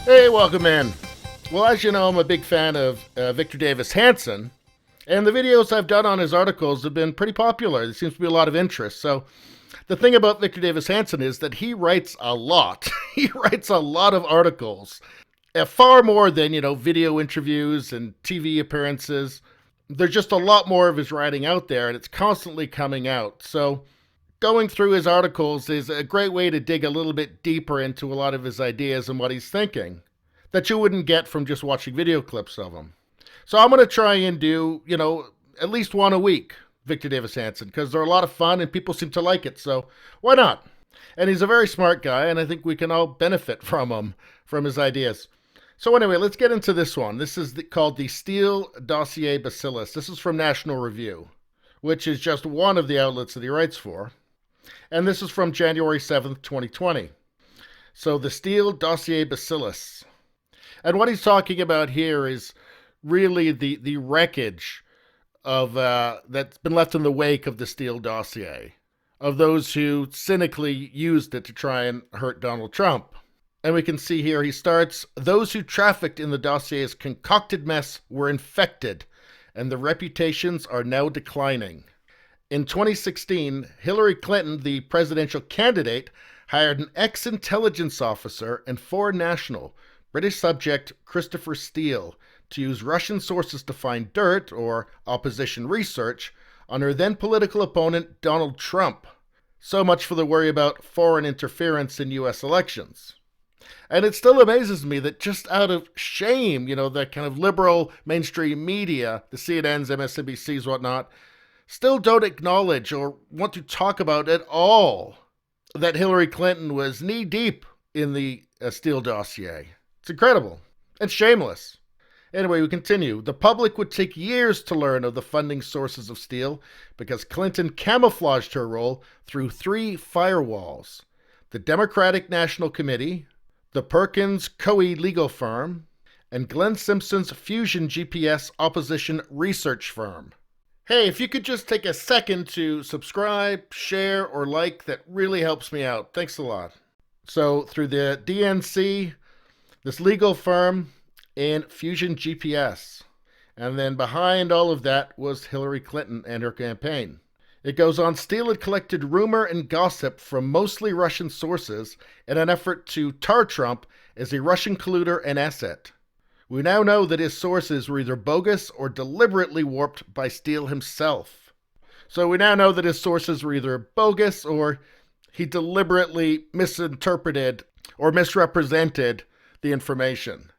Hey, welcome in. Well, as you know, I'm a big fan of Victor Davis Hanson, and the videos I've done on his articles have been pretty popular. There seems to be a lot of interest. So, the thing about Victor Davis Hanson is that he writes a lot. He writes a lot of articles, far more than, video interviews and TV appearances. There's just a lot more of his writing out there, and it's constantly coming out. So, going through his articles is a great way to dig a little bit deeper into a lot of his ideas and what he's thinking that you wouldn't get from just watching video clips of him. So I'm going to try and do, at least one a week, Victor Davis Hanson, because they're a lot of fun and people seem to like it. So why not? And he's a very smart guy, and I think we can all benefit from him, from his ideas. So anyway, let's get into this one. This is called the Steele Dossier Bacillus. This is from National Review, which is just one of the outlets that he writes for. And this is from January 7th, 2020. So the Steele Dossier Bacillus. And what he's talking about here is really the wreckage of that's been left in the wake of the Steele dossier, of those who cynically used it to try and hurt Donald Trump. And we can see here he starts, those who trafficked in the dossier's concocted mess were infected, and the reputations are now declining. In 2016, Hillary Clinton, the presidential candidate, hired an ex-intelligence officer and foreign national, British subject Christopher Steele, to use Russian sources to find dirt, or opposition research, on her then political opponent Donald Trump. So much for the worry about foreign interference in U.S. elections. And it still amazes me that just out of shame, the kind of liberal mainstream media, the CNNs, MSNBCs, whatnot, still don't acknowledge or want to talk about at all that Hillary Clinton was knee-deep in the Steele dossier. It's incredible and shameless. Anyway, we continue. The public would take years to learn of the funding sources of Steele because Clinton camouflaged her role through three firewalls: the Democratic National Committee, the Perkins Coie legal firm, and Glenn Simpson's Fusion GPS opposition research firm. Hey, if you could just take a second to subscribe, share, or like, that really helps me out. Thanks a lot. So, through the DNC, this legal firm, and Fusion GPS. And then behind all of that was Hillary Clinton and her campaign. It goes on, Steele had collected rumor and gossip from mostly Russian sources in an effort to tar Trump as a Russian colluder and asset. We now know that his sources were either bogus or deliberately warped by Steele himself. So we now know that his sources were either bogus or he deliberately misinterpreted or misrepresented the information.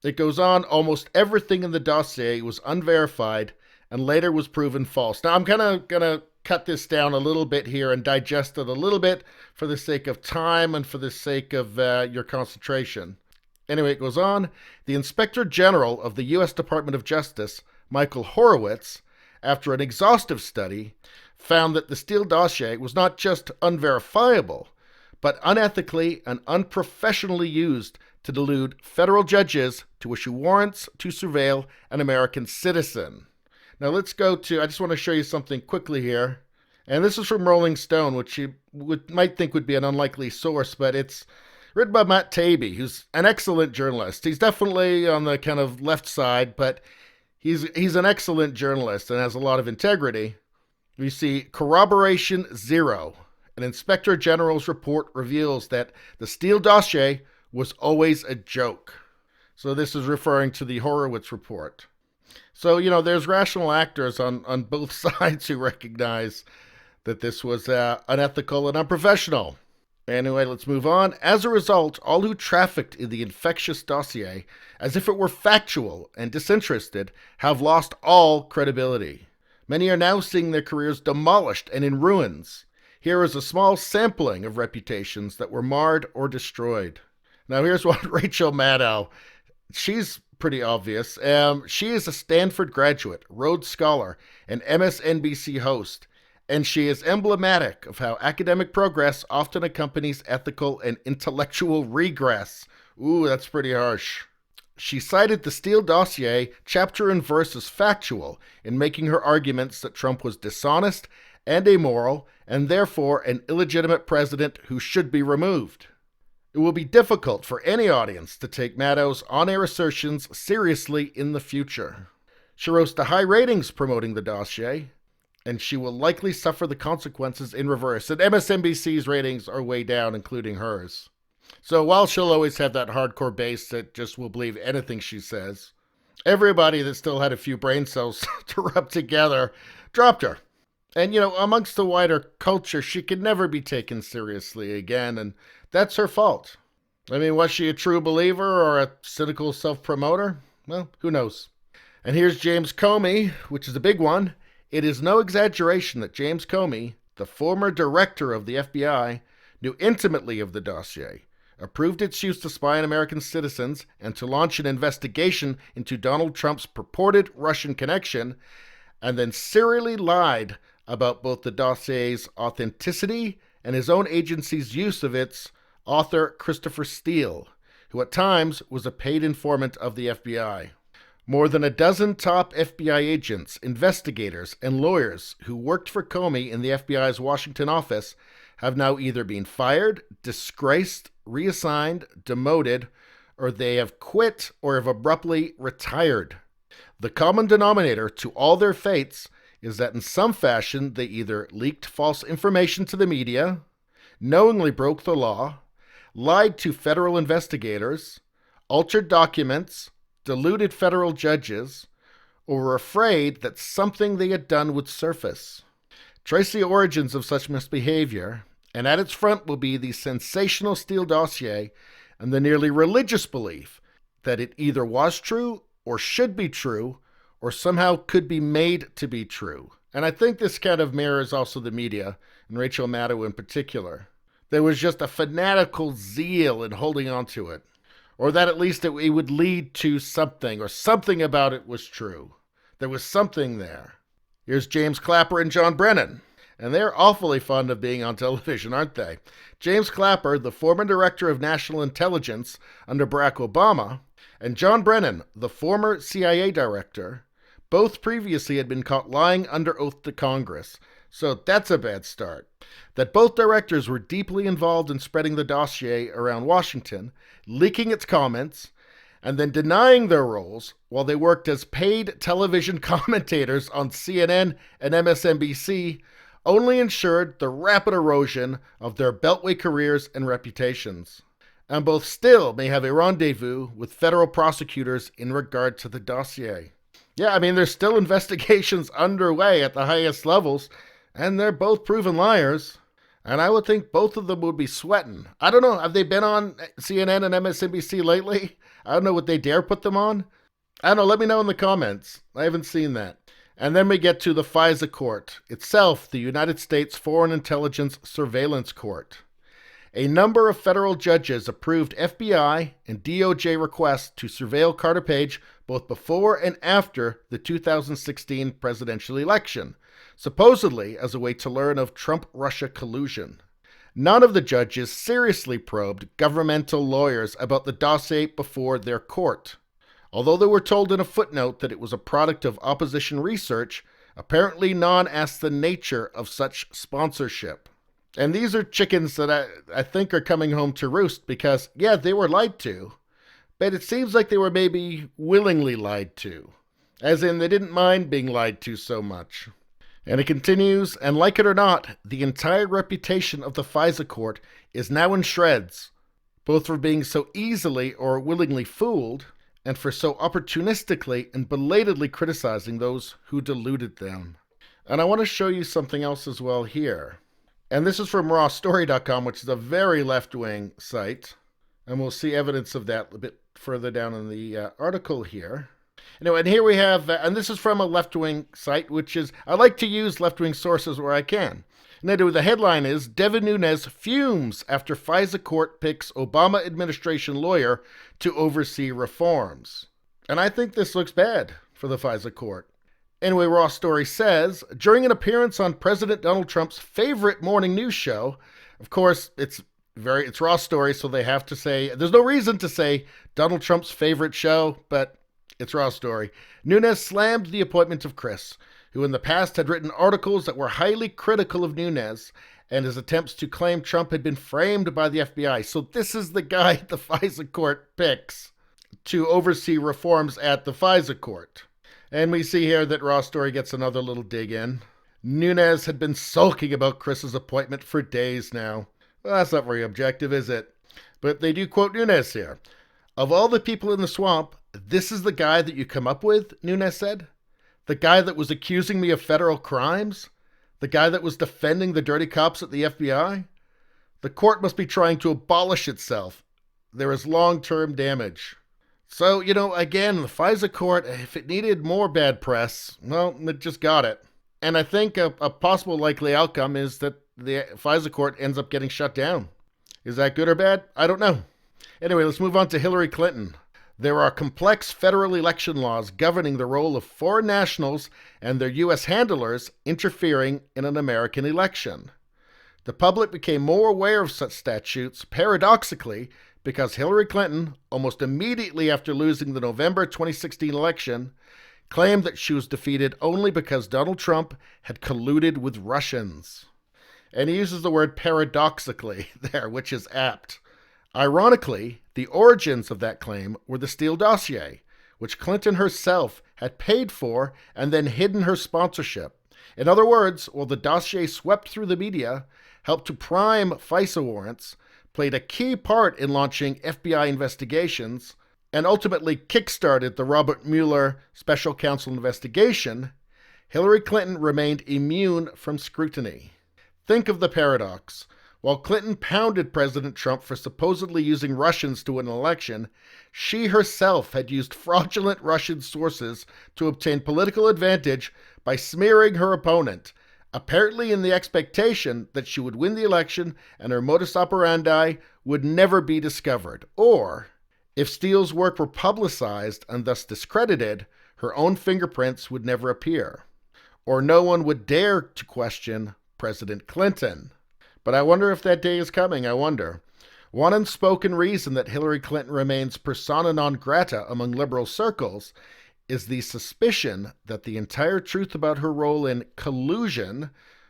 It goes on, almost everything in the dossier was unverified and later was proven false. Now I'm kind of going to cut this down a little bit here and digest it a little bit for the sake of time and for the sake of your concentration. Anyway, it goes on. The Inspector General of the U.S. Department of Justice, Michael Horowitz, after an exhaustive study, found that the Steele dossier was not just unverifiable, but unethically and unprofessionally used to delude federal judges to issue warrants to surveil an American citizen. Now let's go to, I just want to show you something quickly here. And this is from Rolling Stone, which you might think would be an unlikely source, but it's written by Matt Taibbi, who's an excellent journalist. He's definitely on the kind of left side, but he's an excellent journalist and has a lot of integrity. We see corroboration zero. An Inspector General's report reveals that the Steele dossier was always a joke. So this is referring to the Horowitz report. So, there's rational actors on both sides who recognize that this was unethical and unprofessional. Anyway, let's move on. As a result, all who trafficked in the infectious dossier, as if it were factual and disinterested, have lost all credibility. Many are now seeing their careers demolished and in ruins. Here is a small sampling of reputations that were marred or destroyed. Now here's one, Rachel Maddow. She's pretty obvious. She is a Stanford graduate, Rhodes Scholar, and MSNBC host. And she is emblematic of how academic progress often accompanies ethical and intellectual regress. Ooh, that's pretty harsh. She cited the Steele dossier chapter and verse as factual in making her arguments that Trump was dishonest and amoral and therefore an illegitimate president who should be removed. It will be difficult for any audience to take Maddow's on-air assertions seriously in the future. She rose to high ratings promoting the dossier, and she will likely suffer the consequences in reverse. And MSNBC's ratings are way down, including hers. So while she'll always have that hardcore base that just will believe anything she says, everybody that still had a few brain cells to rub together dropped her. And, amongst the wider culture, she could never be taken seriously again, and that's her fault. I mean, was she a true believer or a cynical self-promoter? Well, who knows? And here's James Comey, which is a big one. It is no exaggeration that James Comey, the former director of the FBI, knew intimately of the dossier, approved its use to spy on American citizens and to launch an investigation into Donald Trump's purported Russian connection, and then serially lied about both the dossier's authenticity and his own agency's use of its author, Christopher Steele, who at times was a paid informant of the FBI. More than a dozen top FBI agents, investigators, and lawyers who worked for Comey in the FBI's Washington office have now either been fired, disgraced, reassigned, demoted, or they have quit or have abruptly retired. The common denominator to all their fates is that in some fashion they either leaked false information to the media, knowingly broke the law, lied to federal investigators, altered documents, deluded federal judges, or were afraid that something they had done would surface. Trace the origins of such misbehavior, and at its front will be the sensational Steele dossier and the nearly religious belief that it either was true or should be true or somehow could be made to be true. And I think this kind of mirrors also the media, and Rachel Maddow in particular. There was just a fanatical zeal in holding on to it, or that at least it would lead to something, or something about it was true. There was something there. Here's James Clapper and John Brennan, and they're awfully fond of being on television, aren't they? James Clapper, the former director of national intelligence under Barack Obama, and John Brennan, the former CIA director, both previously had been caught lying under oath to Congress, so that's a bad start. That both directors were deeply involved in spreading the dossier around Washington, leaking its comments, and then denying their roles while they worked as paid television commentators on CNN and MSNBC, only ensured the rapid erosion of their Beltway careers and reputations. And both still may have a rendezvous with federal prosecutors in regard to the dossier. Yeah, I mean, there's still investigations underway at the highest levels, and they're both proven liars. And I would think both of them would be sweating. I don't know, have they been on CNN and MSNBC lately? I don't know, would they dare put them on? I don't know, let me know in the comments. I haven't seen that. And then we get to the FISA court, itself the United States Foreign Intelligence Surveillance Court. A number of federal judges approved FBI and DOJ requests to surveil Carter Page both before and after the 2016 presidential election, supposedly as a way to learn of Trump-Russia collusion. None of the judges seriously probed governmental lawyers about the dossier before their court. Although they were told in a footnote that it was a product of opposition research, apparently none asked the nature of such sponsorship. And these are chickens that I think are coming home to roost because, yeah, they were lied to, but it seems like they were maybe willingly lied to, as in they didn't mind being lied to so much. And it continues, and like it or not, the entire reputation of the FISA court is now in shreds, both for being so easily or willingly fooled, and for so opportunistically and belatedly criticizing those who deluded them. And I want to show you something else as well here. And this is from rawstory.com, which is a very left-wing site. And we'll see evidence of that a bit further down in the article here. And here we have, and this is from a left-wing site, which is, I like to use left-wing sources where I can. And the headline is, Devon Nunez fumes after FISA court picks Obama administration lawyer to oversee reforms. And I think this looks bad for the FISA court. Anyway, Raw Story says, during an appearance on President Donald Trump's favorite morning news show, of course, it's Raw Story, so they have to say, there's no reason to say Donald Trump's favorite show, but it's Raw Story. Nunez slammed the appointment of Chris, who in the past had written articles that were highly critical of Nunez, and his attempts to claim Trump had been framed by the FBI. So this is the guy the FISA court picks to oversee reforms at the FISA court. And we see here that Raw Story gets another little dig in. Nunez had been sulking about Chris's appointment for days now. Well, that's not very objective, is it? But they do quote Nunez here. Of all the people in the swamp, this is the guy that you come up with, Nunez said. The guy that was accusing me of federal crimes? The guy that was defending the dirty cops at the FBI? The court must be trying to abolish itself. There is long-term damage. So, again, the FISA court, if it needed more bad press, well, it just got it. And I think a possible likely outcome is that the FISA court ends up getting shut down. Is that good or bad? I don't know. Anyway, let's move on to Hillary Clinton. There are complex federal election laws governing the role of foreign nationals and their U.S. handlers interfering in an American election. The public became more aware of such statutes, paradoxically, because Hillary Clinton, almost immediately after losing the November 2016 election, claimed that she was defeated only because Donald Trump had colluded with Russians. And he uses the word paradoxically there, which is apt. Ironically, the origins of that claim were the Steele Dossier, which Clinton herself had paid for and then hidden her sponsorship. In other words, while the dossier swept through the media, helped to prime FISA warrants, played a key part in launching FBI investigations, and ultimately kickstarted the Robert Mueller special counsel investigation, Hillary Clinton remained immune from scrutiny. Think of the paradox. While Clinton pounded President Trump for supposedly using Russians to win an election, she herself had used fraudulent Russian sources to obtain political advantage by smearing her opponent, apparently in the expectation that she would win the election and her modus operandi would never be discovered. Or, if Steele's work were publicized and thus discredited, her own fingerprints would never appear. Or no one would dare to question President Clinton. But I wonder if that day is coming, I wonder. One unspoken reason that Hillary Clinton remains persona non grata among liberal circles is the suspicion that the entire truth about her role in collusion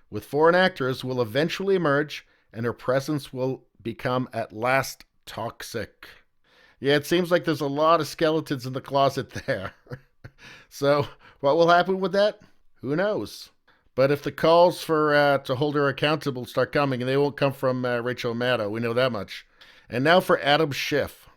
with foreign actors will eventually emerge and her presence will become at last toxic. Yeah, it seems like there's a lot of skeletons in the closet there. So, what will happen with that? Who knows? But if the calls for to hold her accountable start coming, and they won't come from Rachel Maddow, we know that much. And now for Adam Schiff.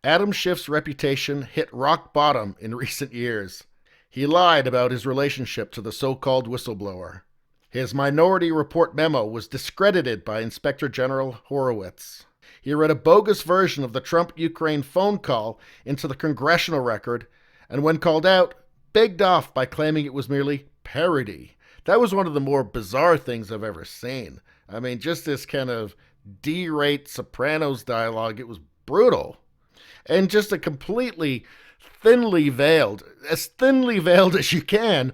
Adam Schiff's reputation hit rock bottom in recent years. He lied about his relationship to the so-called whistleblower. His Minority Report memo was discredited by Inspector General Horowitz. He read a bogus version of the Trump-Ukraine phone call into the congressional record, and when called out, begged off by claiming it was merely parody. That was one of the more bizarre things I've ever seen. I mean, just this kind of D-rate Sopranos dialogue, it was brutal. And just a completely thinly veiled as you can,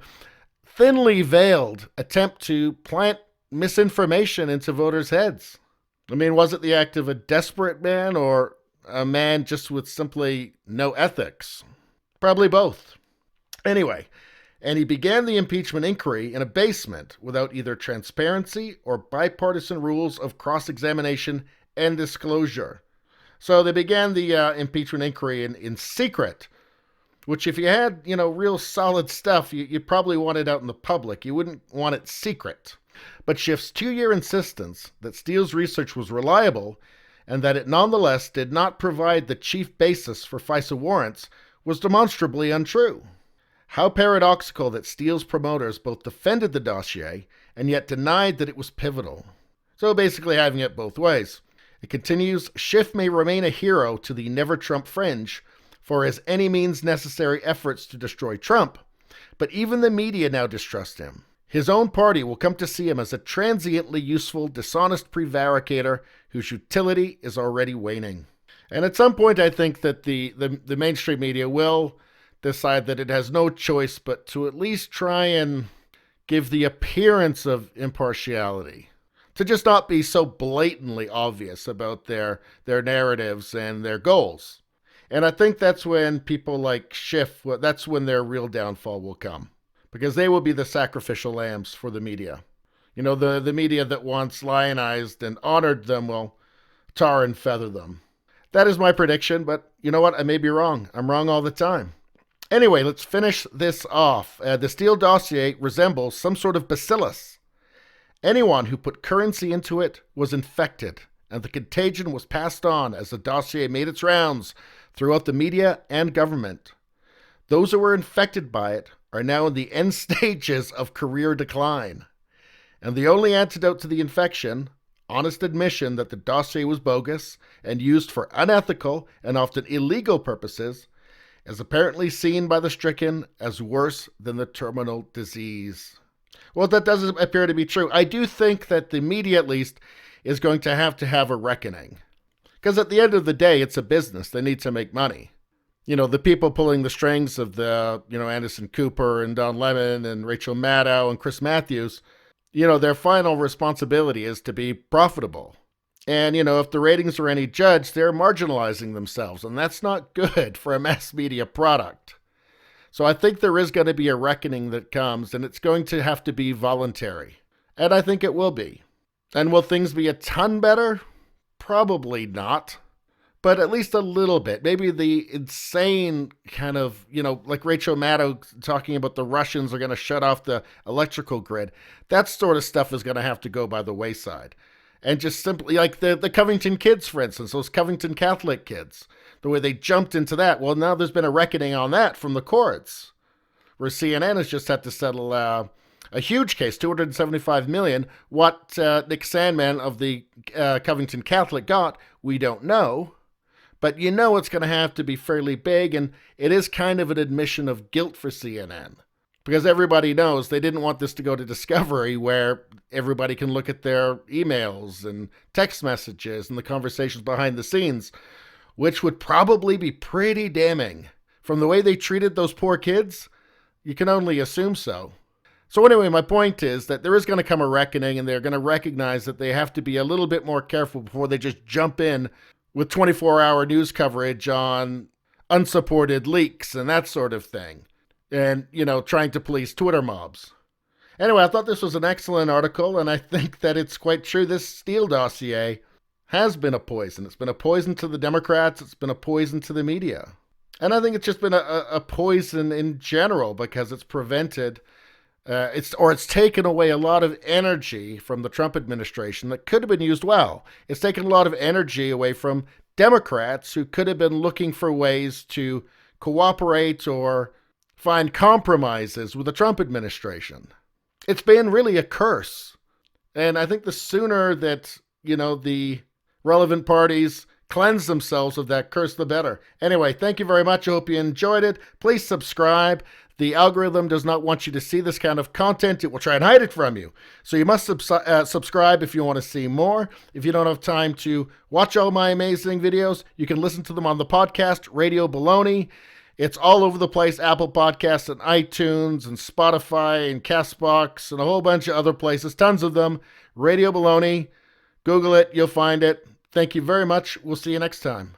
thinly veiled attempt to plant misinformation into voters' heads. I mean, was it the act of a desperate man or a man just with simply no ethics? Probably both. Anyway, and he began the impeachment inquiry in a basement without either transparency or bipartisan rules of cross-examination and disclosure. So they began the impeachment inquiry in secret, which if you had, real solid stuff, you'd probably want it out in the public. You wouldn't want it secret. But Schiff's 2-year insistence that Steele's research was reliable and that it nonetheless did not provide the chief basis for FISA warrants was demonstrably untrue. How paradoxical that Steele's promoters both defended the dossier and yet denied that it was pivotal. So basically having it both ways. It continues, Schiff may remain a hero to the Never Trump fringe for his any means necessary efforts to destroy Trump, but even the media now distrust him. His own party will come to see him as a transiently useful, dishonest prevaricator whose utility is already waning. And at some point I think that the mainstream media will decide that it has no choice but to at least try and give the appearance of impartiality, to just not be so blatantly obvious about their narratives and their goals. And I think that's when people like Schiff, that's when their real downfall will come, because they will be the sacrificial lambs for the media. The media that once lionized and honored them will tar and feather them. That is my prediction, but you know what? I may be wrong. I'm wrong all the time. Anyway, let's finish this off. The Steele dossier resembles some sort of bacillus. Anyone who put currency into it was infected, and the contagion was passed on as the dossier made its rounds throughout the media and government. Those who were infected by it are now in the end stages of career decline. And the only antidote to the infection, honest admission that the dossier was bogus and used for unethical and often illegal purposes, is apparently seen by the stricken as worse than the terminal disease. Well, that doesn't appear to be true. I do think that the media, at least, is going to have a reckoning. Because at the end of the day, it's a business. They need to make money. The people pulling the strings of the, Anderson Cooper and Don Lemon and Rachel Maddow and Chris Matthews, their final responsibility is to be profitable. And, if the ratings are any judge, they're marginalizing themselves. And that's not good for a mass media product. So I think there is going to be a reckoning that comes, and it's going to have to be voluntary. And I think it will be. And will things be a ton better? Probably not. But at least a little bit. Maybe the insane kind of, like Rachel Maddow talking about the Russians are going to shut off the electrical grid. That sort of stuff is going to have to go by the wayside. And just simply, like the Covington kids, for instance, those Covington Catholic kids, the way they jumped into that. Well, now there's been a reckoning on that from the courts, where CNN has just had to settle a huge case, $275 million. What Nick Sandman of the Covington Catholic got, we don't know. But it's going to have to be fairly big, and it is kind of an admission of guilt for CNN. Because everybody knows they didn't want this to go to Discovery, where everybody can look at their emails and text messages and the conversations behind the scenes, which would probably be pretty damning. From the way they treated those poor kids, you can only assume so. So anyway, my point is that there is going to come a reckoning, and they're going to recognize that they have to be a little bit more careful before they just jump in with 24-hour news coverage on unsupported leaks and that sort of thing. And, trying to police Twitter mobs. Anyway, I thought this was an excellent article, and I think that it's quite true. This Steele dossier has been a poison. It's been a poison to the Democrats. It's been a poison to the media. And I think it's just been a poison in general, because it's prevented, it's taken away a lot of energy from the Trump administration that could have been used well. It's taken a lot of energy away from Democrats who could have been looking for ways to cooperate or find compromises with the Trump administration. It's been really a curse. And I think the sooner that, the relevant parties cleanse themselves of that curse, the better. Anyway, thank you very much. I hope you enjoyed it. Please subscribe. The algorithm does not want you to see this kind of content. It will try and hide it from you. So you must subscribe if you want to see more. If you don't have time to watch all my amazing videos, you can listen to them on the podcast, Radio Baloney. It's all over the place, Apple Podcasts and iTunes and Spotify and CastBox and a whole bunch of other places, tons of them. Radio Baloney. Google it, you'll find it. Thank you very much. We'll see you next time.